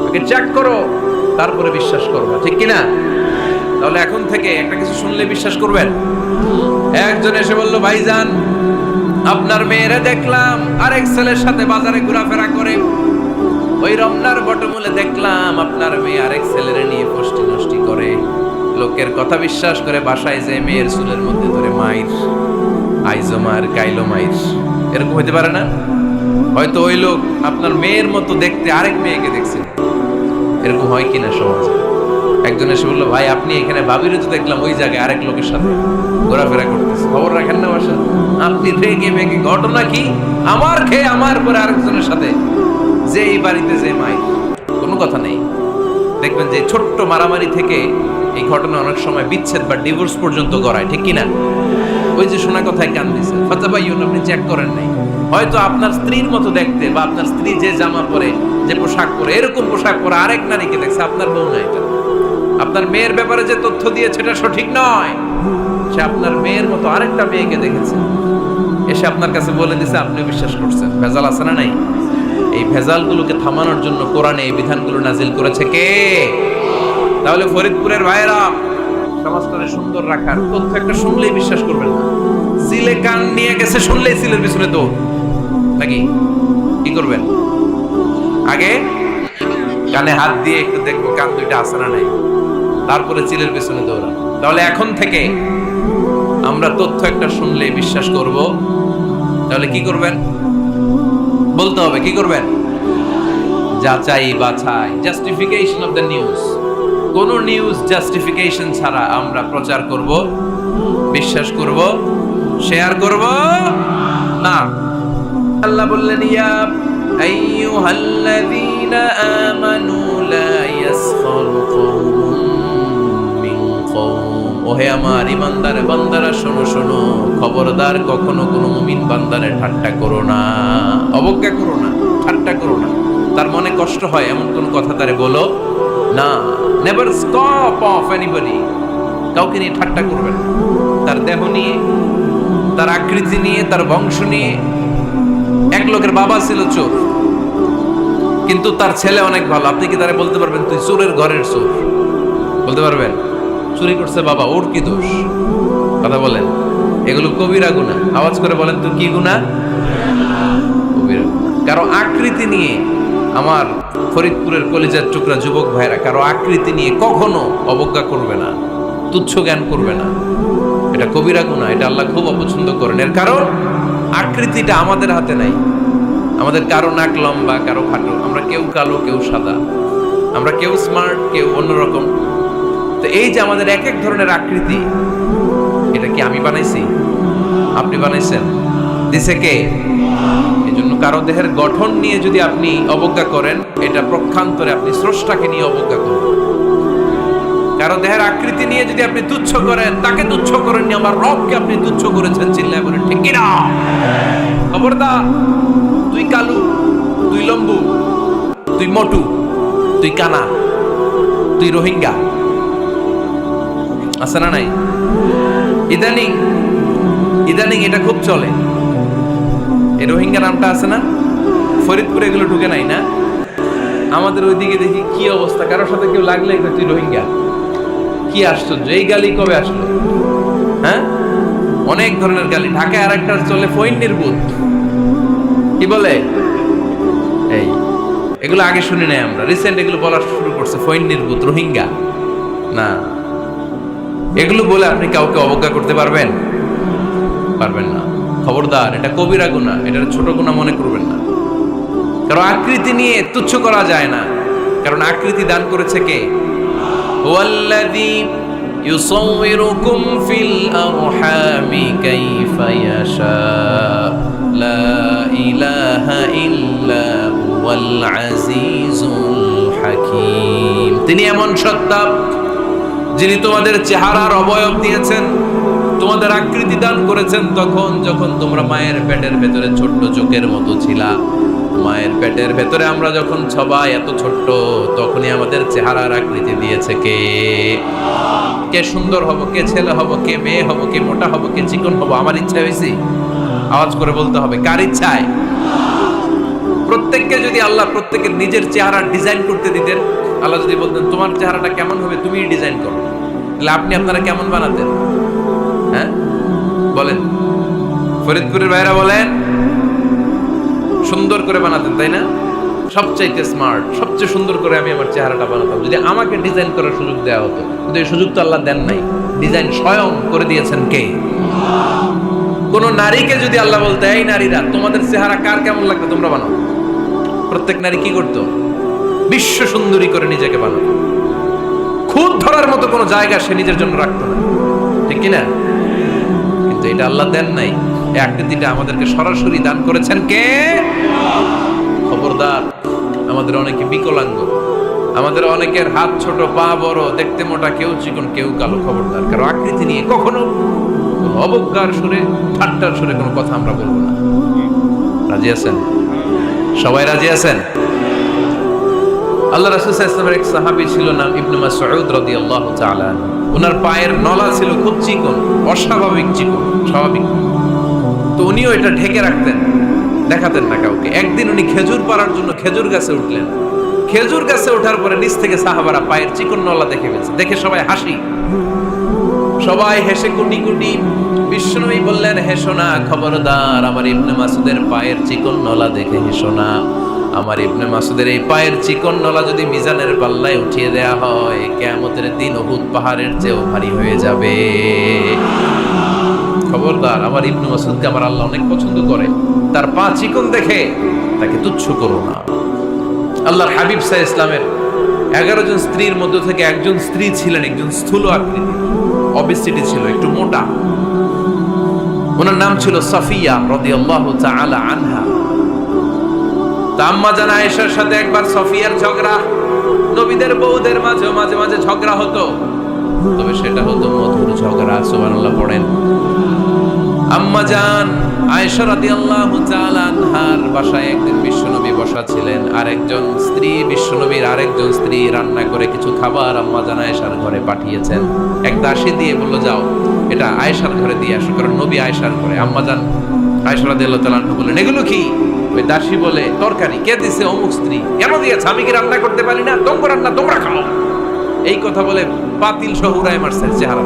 আগে চেক করো, তারপরে বিশ্বাস করবা, ঠিক কিনা? তাহলে এখন থেকে একটা কিছু শুনলে বিশ্বাস করবেন। একজন এসে বলল, ভাইজান আপনার মেয়েরে দেখলাম আরেক ছেলের সাথে বাজারে ঘোরাফেরা করে, ওই রমনার বটমূলে দেখলাম আপনার মেয়ে আরেক ছেলেরে নিয়ে ফষ্টি নষ্টি করে। লোকের কথা বিশ্বাস করে বাসায় যে মেয়ের চুলের মধ্যে ধরে মাইর, আইজো মার কাইলো মাইর, এরকম হতে পারে না? হয়তো ওই লোক আপনার মেয়ের মতো দেখতে আরেক মেয়েকে দেখছেন, এরকম হয় কিনা সমাজে? একজন এসে বললো, ভাই আপনি এখানে ভাবিরে তো দেখলাম ওই জায়গায় আরেক লোকের সাথে ঘোরাফেরা করতেছে, খবর রাখেন না বাসা? আপনি রেগে মেগে, ঘটনা কি? আমার খেয়ে আমার পরে আরেকজনের সাথে, যে এই বাড়িতে যে মাই, কোনো কথা নেই। দেখবেন যে ছোট্ট মারামারি থেকে এই ঘটনা অনেক সময় বিচ্ছেদ বা ডিভোর্স পর্যন্ত গড়ায়, ঠিক কিনা? ওই যে শোনা কথায় কান দিছে, ফাতা ভাই আপনি চেক করেন নাই, হয়তো আপনার স্ত্রীর মতো দেখতে বা আপনার স্ত্রী যে জামা পরে, যে পোশাক পরে, এরকম পোশাক পরে আরেক নারীকে দেখছে, আপনার বউ না এটা। আপনার মেয়ের ব্যাপারে যে তথ্য দিয়েছে এটা সঠিক নয়, সে আপনার মেয়ের মতো আরেকটা মেয়েকে দেখেছে, এসে আপনার কাছে বলে দিছে, আপনি বিশ্বাস করছেন। ভেজাল আছে না নাই? এই ভেজালগুলোকে থামানোর জন্য কোরআনে এই বিধানগুলো নাজিল করেছে কে? তাহলে ফরিদপুরের ভাইয়েরা, সমাজটারে সুন্দর রাখার তথ্য একটা শুনলেই বিশ্বাস করবেন না। সিলে কান নিয়ে গেছে শুনলেই সিলের পিছনে দৌড়, নাকি? কি করবেন? আগে কানে হাত দিয়ে একটু দেখবো কান দুইটা আছে না নাই, তারপরে চিলের পেছনে দৌড়ান। তাহলে এখন থেকে আমরা তথ্য একটা শুনলে বিশ্বাস করব। তাহলে কি করবেন? বলতে হবে কি করবেন? যাচাই বাছাই, জাস্টিফিকেশন অফ দ্য নিউজ। কোন নিউজ জাস্টিফিকেশন ছাড়া আমরা প্রচার করব, বিশ্বাস করব, শেয়ার করব না। আল্লাহ বললেন, ইয়া আইয়ুহাল্লাযীনা আমানু লা ইয়াসখারু কওমুম মিন কওম। ওহে আমার ঈমানদার বান্দারা, শোনো শোনো, খবরদার কখনো কোনো মুমিন বান্দারে ঠাট্টা করো না, অবজ্ঞা করো না, ঠাট্টা করো না। তার মনে কষ্ট হয় এমন কোন কথা তারে বলো না। Never stop of anybody. কাউকে নিয়ে ঠাট্টা করবেন না, তার দেহ নিয়ে, তার আকৃতি নিয়ে, তার বংশ নিয়ে। এক লোকের বাবা ছিল চোর, কিন্তু তার ছেলে অনেক ভালো। আপনি কি তারে বলতে পারবেন তুই চোরের ঘরের চোর? বলতে পারবেন? চুরি করছে বাবা, ওর কি দোষ? কথা বলেন। এগুলো কবিরা গুনাহ। আওয়াজ করে বলেন তো কি গুনাহ? কবিরা গুনাহ। কারো আকৃতি নিয়ে, আমার ফরিদপুরের কলিজার টুকরা যুবক ভাইরা, কারো আকৃতি নিয়ে কখনো অবজ্ঞা করবে না, তুচ্ছ জ্ঞান করবে না। এটা কবিরা গুনাহ, এটা আল্লাহ খুব অপছন্দ করেন। এর কারণ আকৃতিটা আমাদের হাতে নাই। আমাদের কারো নাক লম্বা, কারো খাটো, আমরা কেউ কালো, কেউ সাদা, আমরা কেউ স্মার্ট, কেউ অন্যরকম। তো এই যে আমাদের এক এক ধরনের আকৃতি, এটা কি আমি বানাইছি? আপনি বানাইছেন? দিছে কে? এই জন্য কারো দেহের গঠন নিয়ে যদি আপনি অবজ্ঞা করেন, এটা প্রক্ষান্তরে আপনি স্রষ্টাকে নিয়ে অবজ্ঞা করবেন। কারো দেহের আকৃতি নিয়ে যদি আপনি তুচ্ছ করেন, তাকে তুচ্ছ করেননি, আমার রবকে আপনি তুচ্ছ করেছেন। চিল্লায় বলেন ঠিক কিনা? খবরদার, তুই কালু, তুই লম্বু, তুই মোটু, তুই কানা, তুই রোহিঙ্গা, আছে না নাই? ইদানিং ইদানিং এটা খুব চলে। এই রোহিঙ্গা নামটা আছে না? ফরিদপুরে এগুলো ঢুকে নাই না? আমাদের ওইদিকে দেখি কি অবস্থা, কারোর সাথে কেউ লাগলে তুই রোহিঙ্গা। কি আশ্চর্য, এই গালি কবে আসলো? হ্যাঁ, অনেক ধরনের গালি। ঢাকায় আর একটা চলে ফইন্নির ভূত, কি বলে? এই এগুলো আগে শুনি নাই আমরা, রিসেন্ট এগুলো বলা শুরু করছে। ফইন্নির ভূত, রোহিঙ্গা না। এগুলো বলে আপনি কাউকে অবজ্ঞা করতে পারবেন? পারবেন না। খবরদার, এটা কবিরা গুনাহ, এটা ছোট গুনাহ মনে করবেন না। কারণ আকৃতি নিয়ে তুচ্ছ করা যায় না, কারণ আকৃতি দান করেছে কে? ওয়াল্লাযী ইউসাউবিরুকুম ফিল আরহামি কাইফা ইয়াশা, লা ইলাহা ইল্লা হুয়াল আজিজুল হাকীম। তিনি এমন সত্তা যিনি তোমাদের চেহারার অবয়ব দিয়েছেন, তোমাদের আকৃতি দান করেছেন তখন যখন তোমরা মায়ের পেটের ভেতরে ছোট্ট চোখের মতো ছিলা। মায়ের পেটের ভেতরে আমরা যখন সবাই এত ছোট্ট, তখনই আমাদের চেহারার আকৃতি দিয়েছে কে? কে সুন্দর হব, কে ছেলে হব, কে মেয়ে হব, কে মোটা হব, কে চিকন হব, আমার ইচ্ছা হয়েছে? আওয়াজ করে বলতে হবে, কার ইচ্ছায়? প্রত্যেককে যদি আল্লাহ প্রত্যেকের নিজের চেহারা ডিজাইন করতে দিতেন, আল্লাহ যদি বলতেন তোমার চেহারাটা কেমন হবে তুমি ডিজাইন করো, তাহলে আপনি আপনারা কেমন বানাতেন? হ্যাঁ বলেন, ফরিদপুরের ভাইরা বলেন, সুন্দর করে বানাতেন তাই না? সবচাইতে স্মার্ট, সবচেয়ে সুন্দর করে আমি আমার চেহারাটা বানাতাম যদি আমাকে ডিজাইন করার সুযোগ দেওয়া হতো। কিন্তু এই সুযোগ তো আল্লাহ দেন নাই। ডিজাইন স্বয়ং করে দিয়েছেন কে? কোন নারীকে যদি আল্লাহ বলতে এই নারীরা তোমাদের চেহারা কার কেমন লাগবে তোমরা বানাও, প্রত্যেক নারী কি করতো? বিশ্ব সুন্দরী করে নিজেকে বানাতো। খুদ ধরার মতো কোনো জায়গা সে নিজের জন্য রাখতো না, ঠিক কিনা? কিন্তু এটা আল্লাহ দেন নাই। এই আকৃতিটা আমাদেরকে সরাসরি দান করেছেন কে? খবরদার, আমাদের অনেকে বিকলাঙ্গ, আমাদের অনেকের হাত ছোট, পা বড়, দেখতে মোটা, কেউ চিকন কেউ কালো। খবরদার, কারো আকৃতি নিয়ে কখনো অবজ্ঞার সুরে, ঠাট্টার সুরে কোনো কথা আমরা বলবো না। রাজি আছেন? সবাই রাজি আছেন? আল্লাহ রাসূল সাল্লাল্লাহু আলাইহি ওয়াসাল্লামের এক সাহাবী ছিল নাম ইবনে মাসউদ রাদিয়াল্লাহু তাআলা। ওনার পায়ের নলা ছিল খুব চিকন, অস্বাভাবিক চিকন, স্বাভাবিক। তো উনিও এটা ঢেকে রাখতেন, দেখাতেন না কাউকে। একদিন উনি খেজুর পাড়ার জন্য খেজুর গাছে উঠলেন। খেজুর গাছে ওঠার পরে নিচ থেকে সাহাবারা পায়ের চিকন নলা দেখে ফেলছে। দেখে সবাই হাসি, সবাই হেসে কুটি কুটি। বিশ্বনবী বললেন, হেসো না, খবরদার, আমার ইবনে মাসুদের পায়ের চিকন নলা দেখে হেসো না। আমার ইবনে মাসুদের এই পায়ের চিকন নলা যদি মিজানের পাল্লায় উঠিয়ে দেয়া হয়, কিয়ামতের দিন উহুদ পাহাড়ের চেয়েও ভারী হয়ে যাবে। খবরদার, আমার ইবনে মাসুদকে আমার আল্লাহ অনেক পছন্দ করে, তার পা চিকন দেখে তাকে তুচ্ছ করো না। আল্লাহর হাবিব সাল্লাল্লাহু আলাইহি ইসলামের 11 জন স্ত্রীর মধ্য থেকে একজন স্ত্রী ছিলেন একজন স্থূল আকৃতি, অবেসিটি ছিল, একটু মোটা। ওনার নাম ছিল সাফিয়া রাদিয়াল্লাহু তাআলা আনহা। আম্মা জান আয়েশার সাথে একবার সাফিয়ার ঝগড়া। নবীদের বউদের মাঝে মাঝে মাঝে ঝগড়া হতো, তবে সেটা হতো মধুর ঝগড়া। সুবহানাল্লাহ পড়েন। আম্মা জান আয়েশা রাদিয়াল্লাহু তাআলা আনহার বাসায় একদিন বিশ্বনবী বসা ছিলেন। আরেকজন স্ত্রী, বিশ্বনবীর আরেকজন স্ত্রী রান্না করে কিছু খাবার আম্মা জান আয়েশার ঘরে পাঠিয়েছেন। এক দাসী দিয়ে বলল, যাও এটা আয়েশার ঘরে দিয়ে আসো, কারণ নবী আয়েশার ঘরে। আম্মা জান আয়েশা রাদিয়াল্লাহু তাআলা আনহা বললেন, এগুলো কি? ওই দাসী বলে, তরকারি। কে দিছে? অমুক স্ত্রী। কেন দিয়েছে? আমি কি রান্না করতে পারি না? তোমরা রান্না তোমরা খাও। এই কথা বলে পাতিল সহ উড়ায় মারছে চেহারা।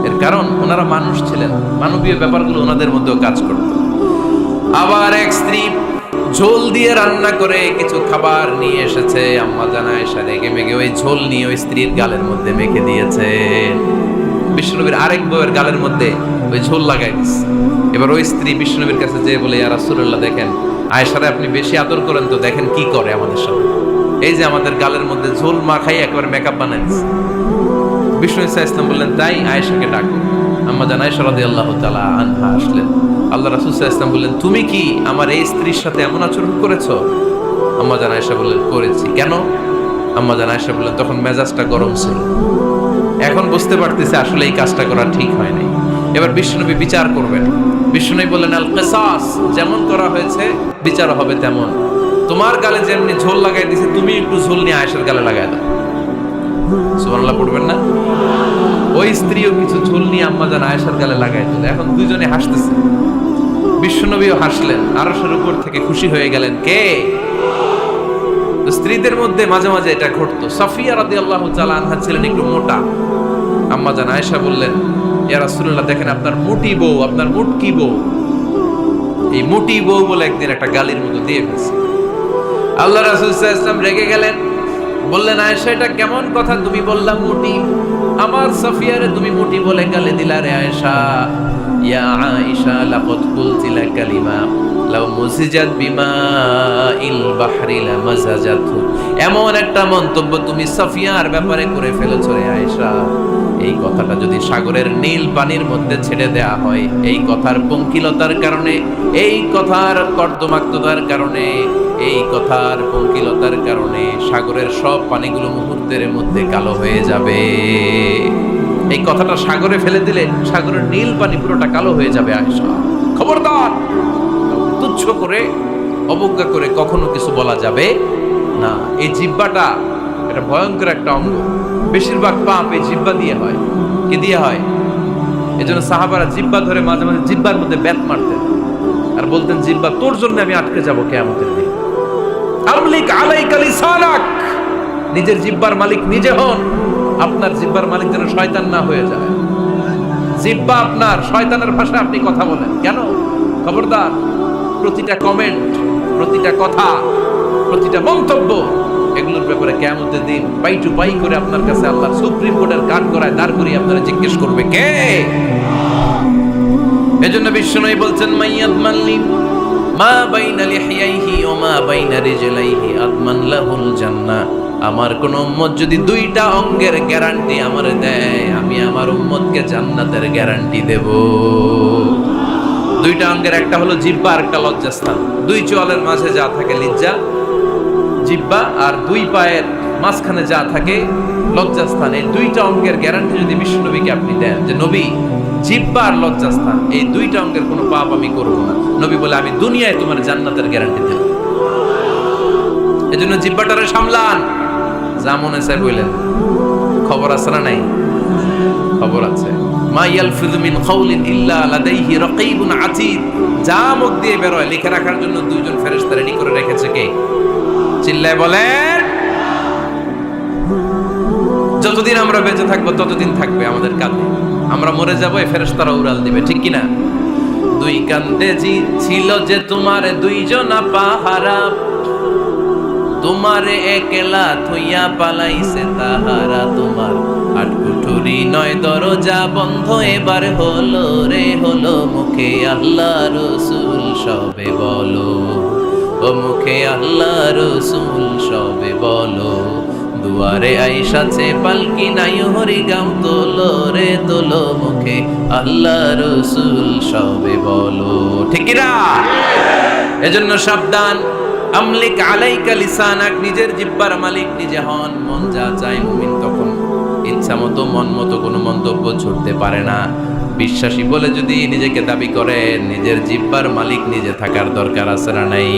এর কারণ ওনারা মানুষ ছিলেন, মানবীয় ব্যাপারগুলো ওনাদের মধ্যেও কাজ করত। আবার এক স্ত্রী ঝোল দিয়ে রান্না করে কিছু খাবার নিয়ে এসেছে। আম্মা জান আয়েশা রেগে মেগে ওই ঝোল নিয়ে ওই স্ত্রীর গালের মধ্যে মেখে দিয়েছে। বিশ্বনবীর আরেক বউয়ের গালের মধ্যে ওই ঝোল লাগাই দিচ্ছে। এবার ওই স্ত্রী বিশ্বনবীর কাছে যেয়ে বলে, ইয়া রাসূলুল্লাহ, দেখেন আয়েশারে আপনি বেশি আদর করেন তো, দেখেন কি করে আমাদের সাথে। এই যে আমাদের গালের মধ্যে ঝোল মাখাই একবার মেকআপ বানাই দিচ্ছে। বিষ্ণু ইসা ইসলাম বললেন, তাই আয়েশাকে ডাকো। আম্মা জান আয়েশা রাদিয়াল্লাহু তাআলা আনহা আসলেন। আল্লাহ রাসূল সাল্লাল্লাহু আলাইহি ওয়াসাল্লাম বললেন, তুমি কি আমার এই স্ত্রীর সাথে এমন আচরণ করেছো? আম্মা জান আয়েশা বললেন, করেছি। কেন? আম্মা জান আয়েশা বললেন, তখন মেজাজটা গরম ছিল, এখন বুঝতে পারতেছে আসলে এই কাজটা করা ঠিক হয় নাই। এবার বিশ্বনবী বিচার করবেন। বিশ্বনবী বললেন, আল কিসাস, যেমন করা হয়েছে বিচার হবে তেমন। তোমার গালে যেমনি ঝোল লাগাই দিয়েছে, তুমি একটু ঝোল নিয়ে আয়েশার গালে লাগাই দাও। সুবহানাল্লাহ পড়বেন না? ওই স্ত্রীও কিছু ঝোল নিয়ে আম্মা জান আয়েশার গালে লাগাই দিল। এখন দুইজনে হাসতেছে, বিশ্বনবীও হাসলেন, আরশের উপর থেকে খুশি হয়ে গেলেন। কে? তো স্ত্রীদের মধ্যে মাঝে মাঝে এটা ঘটতো। সাফিয়া রাদিয়াল্লাহু তাআলা আনহা ছিলেন একটু মোটা। আম্মা জান আয়েশা বললেন, ইয়া রাসূলুল্লাহ, দেখেন আপনার মুটি বউ, আপনার মুটকি বউ, এই মুটি বউ বলে একদিন একটা গালির মতো দিয়ে ফেলছে। আল্লাহ রাসূল সাল্লাল্লাহু আলাইহি ওয়াসাল্লাম রেগে গেলেন, বললেন, আয়েশা এটা কেমন কথা তুমি বললাম মুটি? আমার সাফিয়ারে তুমি মুটি বলে গালি দিলা রে আয়েশা। ইয়া আয়েশা, লাকাদ কুলতি লা কালিমা লাউ মুসিজাত বিমাইল বাহরি লামাজাজাতহু। এমন একটা মন্তব্য তুমি সাফিয়ার ব্যাপারে করে ফেলেছো রে আয়েশা, এই কথাটা যদি সাগরের নীল পানির মধ্যে ছেড়ে দেয়া হয়, এই কথার পঙ্কিলতার কারণে, এই কথার কর্দমাক্ততার কারণে, এই কথার পঙ্কিলতার কারণে সাগরের সব পানিগুলো মুহূর্তের মধ্যে কালো হয়ে যাবে। এই কথাটা সাগরে ফেলে দিলে সাগরের নীল পানি পুরোটা কালো হয়ে যাবে। আয়েশা, খবরদার, তুচ্ছ করে অবজ্ঞা করে কখনো কিছু বলা যাবে না। এই জিহ্বাটা এটা ভয়ঙ্কর একটা অঙ্গ। বেশিরভাগ পাপ এই জিহ্বা দিয়ে হয়। কি দিয়ে হয়? এই জন্য সাহাবারা জিহ্বা ধরে মাঝে মাঝে জিহ্বার মধ্যে ব্যাত মারতেন। আর বলতেন, জিহ্বা তোর জন্য আমি আটকে যাব কিয়ামতের দিন। আমলিক আলাইকা লিসানাক, নিজের জিহ্বার মালিক নিজে হন। আপনার জিহ্বার মালিক যেন শয়তান না হয়ে যায়। জিহ্বা আপনার, শয়তানের ভাষায় আপনি কথা বলেন কেন? খবরদার, প্রতিটা কমেন্ট, প্রতিটা কথা, প্রতিটা মন্তব্য, এগুলোর ব্যাপারে কিয়ামতের দিন পাই টু পাই করে আপনার কাছে আল্লাহর সুপ্রিম কোর্টের কাঠ করায় দাঁড় করিয়ে আপনারা জিজ্ঞেস করবে কে? এজন্য বিশ্বনবী বলছেন, মাইয়াদ মাল্লি মা বাইনা লিহিয়াইহি ওয়া মা বাইনা রিজলাইহি আদমান লাহুল জান্নাহ। আমার কোন উম্মত যদি দুইটা অঙ্গের গ্যারান্টি আমারে দেয়, আমি আমার উম্মতকে জান্নাতের গ্যারান্টি দেব। দুইটা অঙ্গের, একটা হলো জিহ্বা আর একটা লজ্জাস্থান। দুই চোয়ালের মাঝে যা থাকে লিজ্জা, জিহ্বা, আর দুই পায়ের মাঝখানে যা থাকে লজ্জাস্থান। এই দুইটা অঙ্গের গ্যারান্টি যদি বিশ্বনবীকে আপনি দেন যে নবী, জিহ্বা আর লজ্জাস্থান এই দুইটা অঙ্গের কোনো পাপ আমি করব না, নবী বলে আমি দুনিয়ায় তোমার জান্নাতের গ্যারান্টি দেব। এজন্য জিহ্বাটারে সামলান, যা মনে চায় বললেন। খবর আছে না নাই? খবর আছে। মা ইয়ালফিযু মিন কাউলিন ইল্লা লাদাইহি রাকীবুন আতীদ। যা মুখ দিয়ে বের হয় লিখে রাখার জন্য দুইজন ফেরেশতা রেডি করে রেখেছে। কে? চিল্লায় বলেন। যতদিন আমরা বেঁচে থাকবো ততদিন থাকবে আমাদের কাঁধে। আমরা মরে যাবো, এই ফেরেশতারা উড়াল দিবে, ঠিক কিনা? দুই কান্দে জি ছিল যে তোমার দুইজনা পাহারা, তোমারে একলা থইয়া পালাইছে তাহারা। তোমার আটকুঠুরি নয় দরজা বন্ধ এবার হলো রে হলো। মুখে আল্লাহ রসুল সবে বলো, ও মুখে আল্লাহ রসুল সবে বলো। দুয়ারে আইসাছে পালকি নাই হরিগাম তোলো রে তোলো। মুখে আল্লাহ রসুল সবে বলো, ঠিক কিনা? এজন্য সাবধান। আমলিক আলাইকা লিসানাক, নিজের জিহ্বার মালিক নিজে হন। মন যা চায় মুমিন তখন ইচ্ছা মতো মন মতো কোনো মন্তব্য ছুটতে পারে না। বিশ্বাসী বলে যদি নিজেকে দাবি করে, নিজের জিহ্বার মালিক নিজে থাকার দরকার আছে না নাই?